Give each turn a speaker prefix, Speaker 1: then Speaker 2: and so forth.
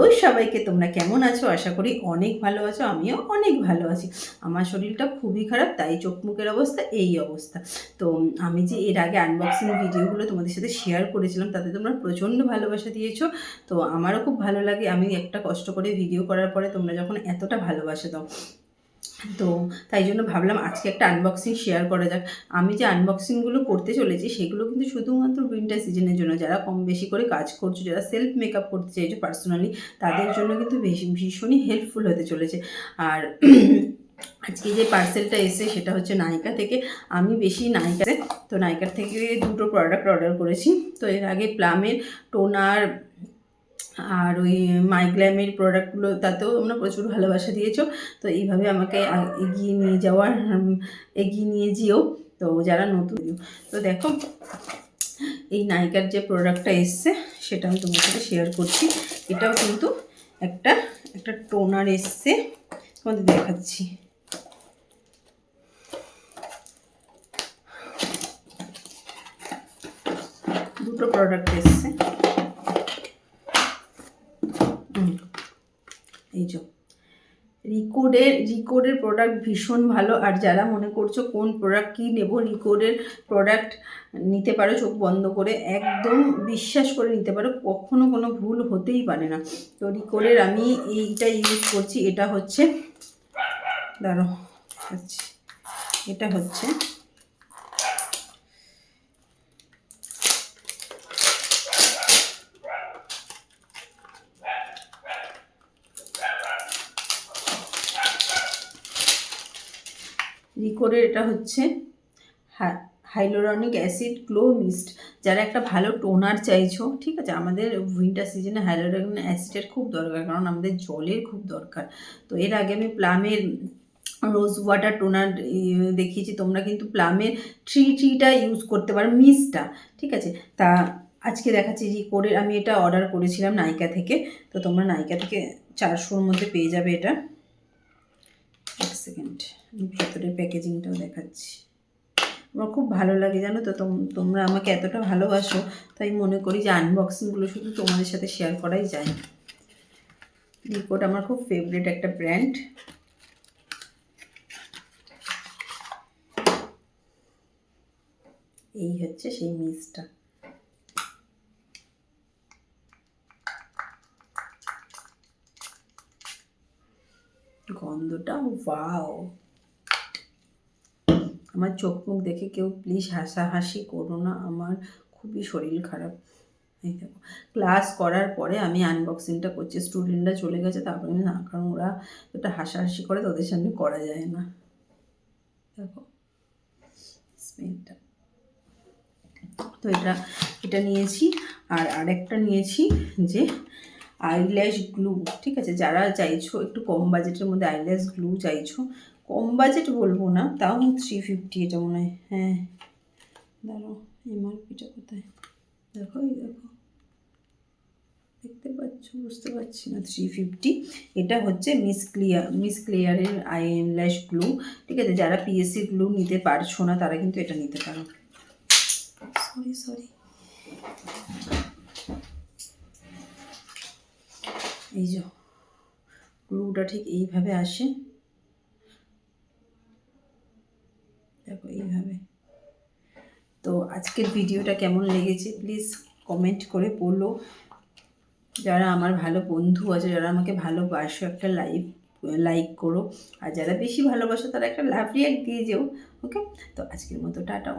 Speaker 1: ওই সবাইকে, তোমরা কেমন আছো? আশা করি অনেক ভালো আছো। আমিও অনেক ভালো আছি। আমার শরীরটা খুবই খারাপ, তাই চোখ মুখের অবস্থা এই অবস্থা। তো আমি যে এর আগে আনবক্সিং ভিডিওগুলো তোমাদের সাথে শেয়ার করেছিলাম, তাতে তোমরা প্রচণ্ড ভালোবাসা দিয়েছো। তো আমারও খুব ভালো লাগে, আমি একটা কষ্ট করে ভিডিও করার পরে তোমরা যখন এতটা ভালোবাসা দাও। তো তাই জন্য ভাবলাম আজকে একটা আনবক্সিং শেয়ার করা যাক। আমি যে আনবক্সিংগুলো করতে চলেছি সেগুলো কিন্তু শুধুমাত্র উইন্টার সিজনের জন্য, যারা কম বেশি করে কাজ করছো, যারা সেলফ মেকআপ করতে চাইছো পার্সোনালি, তাদের জন্য কিন্তু ভীষণই হেল্পফুল হতে চলেছে। আর আজকে যে পার্সেলটা এসে সেটা হচ্ছে নাইকা থেকে। আমি বেশি নাইকা, তো নাইকার থেকে দুটো প্রোডাক্ট অর্ডার করেছি। তো এর আগে প্লামের টোনার আর ওই মাইগ্ল্যামের প্রোডাক্টগুলো, তাতেও তোমরা প্রচুর ভালোবাসা দিয়েছো। তো এইভাবে আমাকে এগিয়ে নিয়ে যেও। তো যারা নতুন, তো দেখো এই নাইকার যে প্রোডাক্টটা এসছে সেটা আমি তোমার সাথে শেয়ার করছি। এটাও কিন্তু একটা টোনার এসছে, তোমাদের দেখাচ্ছি। দুটো প্রোডাক্ট এসছে, এই যে রিকোডের প্রোডাক্ট ভীষণ ভালো। আর যারা মনে করছো কোন প্রোডাক্ট কী নেবো, রিকোডের প্রোডাক্ট নিতে পারো চোখ বন্ধ করে, একদম বিশ্বাস করে নিতে পারো, কখনো কোনো ভুল হতেই পারে না। তো রিকোডের আমি এইটা ইউজ করছি। এটা হচ্ছে এটা হচ্ছে রিকোডের, এটা হচ্ছে হাইলোরনিক অ্যাসিড গ্লো মিস্ট। যারা একটা ভালো টোনার চাইছো, ঠিক আছে, আমাদের উইন্টার সিজনে হাইলোরনিক অ্যাসিডের খুব দরকার, কারণ আমাদের জলের খুব দরকার। তো এর আগে আমি প্লামের রোজ ওয়াটার টোনার দেখিয়েছি, তোমরা কিন্তু প্লামের ট্রিটা ইউজ করতে পারো, মিস্টটা, ঠিক আছে। তা আজকে দেখাচ্ছি রিকোডের। আমি এটা অর্ডার করেছিলাম নাইকা থেকে। তো তোমরা নাইকা থেকে 400-র মধ্যে পেয়ে যাবে এটা। এক সেকেন্ড, আমি ভেতরের প্যাকেজিংটাও দেখাচ্ছি। আমার খুব ভালো লাগে, জানো তো, তোমরা আমাকে এতটা ভালোবাসো, তাই মনে করি যে আনবক্সিংগুলো শুধু তোমাদের সাথে শেয়ার করাই যায়। রিকোড আমার খুব ফেভারিট একটা ব্র্যান্ড। এই হচ্ছে সেই মিস্টটা। গন্ধটা ওয়াও! আমার চোখ মুখ দেখে কেউ প্লিজ হাসাহাসি করো না, আমার খুবই শরীর খারাপ। এই দেখো, ক্লাস করার পরে আমি আনবক্সিংটা করছি। স্টুডেন্টরা চলে গেছে, তারপরে আমি না, কারণ ওরা একটা হাসাহাসি করে, তাদের সামনে করা যায় না। দেখো স্মেলটা। তো এটা নিয়েছি। আর আরেকটা নিয়েছি যে আইল্যাশ গ্লু, ঠিক আছে। যারা চাইছো একটু কম বাজেটের মধ্যে আইল্যাশ গ্লু চাইছো, কম বাজেট বলবো না, তাও 350 এটা মনে হয়। হ্যাঁ, দাঁড়াও, এমআরপিটা কোথায়? দেখো, এই দেখো, দেখতে পাচ্ছ? বুঝতে পারছি না। 350। এটা হচ্ছে মিস ক্লিয়ারের আইল্যাশ গ্লু, ঠিক আছে। যারা পিএসসি গ্লু নিতে পারছো না, তারা কিন্তু এটা নিতে পারো। সরি, এই যে গ্লুটা ঠিক এইভাবে আসে, দেখো এইভাবে। তো আজকের ভিডিওটা কেমন লেগেছে প্লিজ কমেন্ট করে বলো। যারা আমার ভালো বন্ধু আছে, যারা আমাকে ভালোবাসো, একটা লাইক করো। আর যারা বেশি ভালোবাসো, তারা একটা লাভ রিয়াক্ট দিয়ে যেও। ওকে, তো আজকের মতো টাটা।